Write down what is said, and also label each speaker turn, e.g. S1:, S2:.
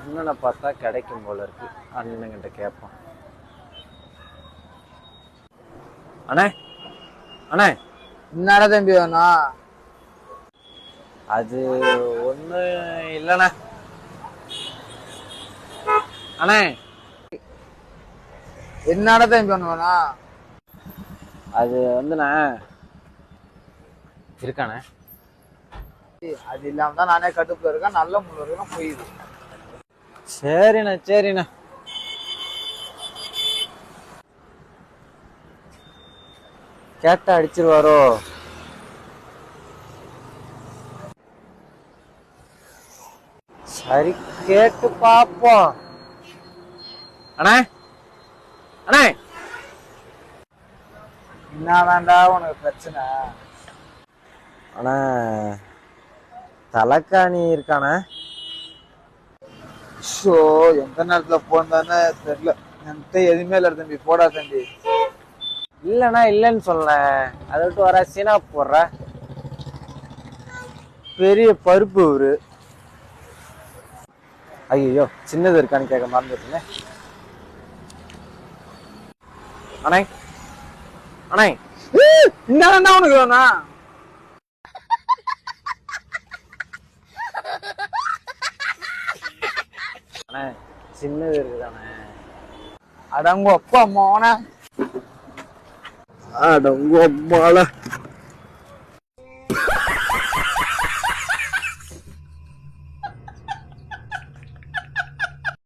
S1: அண்ணனை பார்த்தா கிடைக்கும் போல இருக்கு. அண்ணன்கிட்ட கேட்போம். அண்ணே அண்ணே,
S2: என்னடா தம்பி வேணும்?
S1: அது ஒண்ணு இல்லண்ணே. அண்ணே,
S2: என்னடா தம்பி வேணும்?
S1: அது வந்துண்ணே இருக்கானே.
S2: அது இல்லாம தான் நானே கடுப்புல இருக்கேன். நல்ல முள்ள இருக்கேன் போயிடுது.
S1: சரிண்ணே சரிண்ணே. கேட்டா அடிச்சிருவாரோ? சரி கேட்டு பாப்போம். அண்ணே அண்ணே,
S2: என்ன வேண்டா உனக்கு பிரச்சனை?
S1: அண்ணா தலைக்காணி இருக்கானே.
S2: ஷோ எந்த நேரத்துல போந்தானே தெரியல. என்கிட்ட எதுவுமே இல்லை தம்பி. போடா தம்பி.
S1: இல்லண்ணா இல்லைன்னு சொல்ல, அதை விட்டு வர சீனா போடுற பெரிய பருப்பு ஊரு. ஐயோ சின்னது இருக்கான்னு கேட்க மறந்துட்டேனே. அண்ணே அண்ணே,
S2: என்ன வேண்டா உனக்கு வேணும்?
S1: அண்ணே சின்னது இருக்குதானே.
S2: அடங்க அப்பா அம்மாவன
S1: அடங்கோ அம்மால